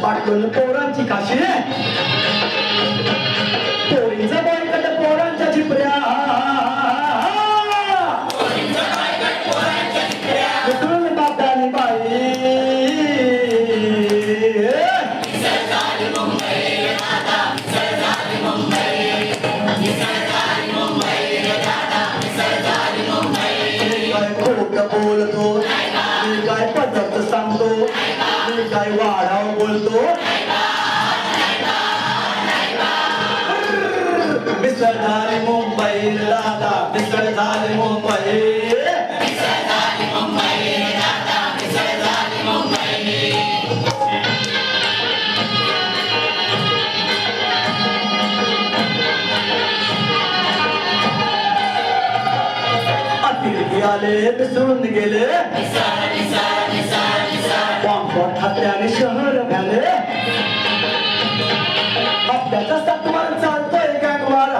पाटून पोरांची काशी पोरींचा बायकट पोरांच्या चिपऱ्या मिसळून बापानी बाई काय खोटं बोलतो मी काय पद्धत सांगतो मी काय वाढाव बोलतो मिसळ झाली मुंबई दादा मिसळ झाली मुंबई अतिथी आले मिसळून गेले पांपट हात्याने शहर भ्याले हप्त्याचा सत्वार चालतोय गँगवार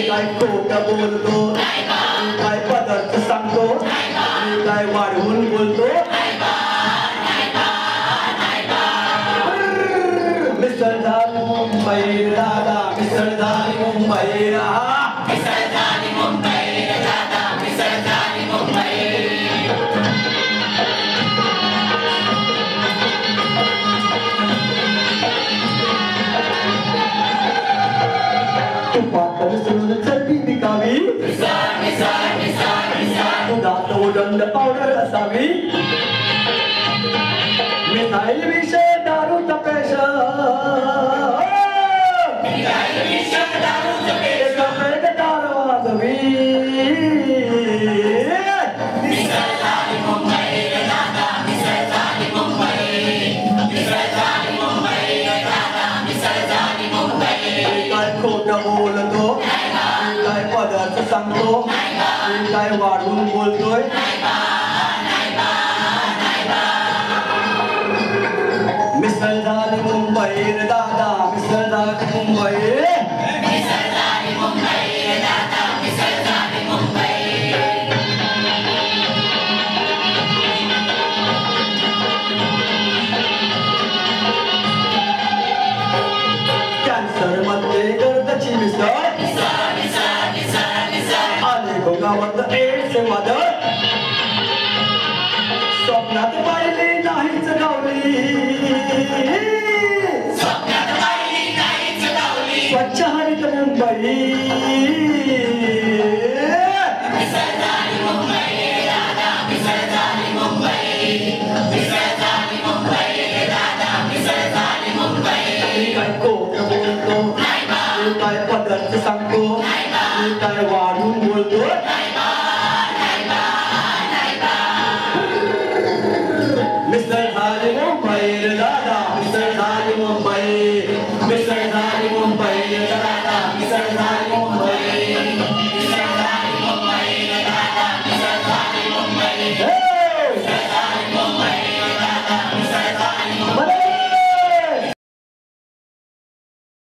काय खोटं बोलतो काय पदार्थ सांगतो काय वाढवून बोलतो मिसळ झाली मुंबई दादा मिसळ झाली मुंबई मिसळ झाली मुंबई दादा मिसळ झाली मुंबई तुपात मिसळून चरबी पिकावी दुधात उडंड पावडर असावी मिसाईल विषय दारू तपेश वाजवी काय खोटं बोलतो काय पदार्थ सांगतो काय वाढून बोलतोय मिसळ झाली मुंबई दादा मिसळ झाली मुंबई कॅन्सर मध्ये गर्दची मिसळ आले गोगावत एड्स वादळ स्वप्नात पाहिली नाहीच गावली स्वच्छ हरित मुंबई मुंबई वाढून बोलतो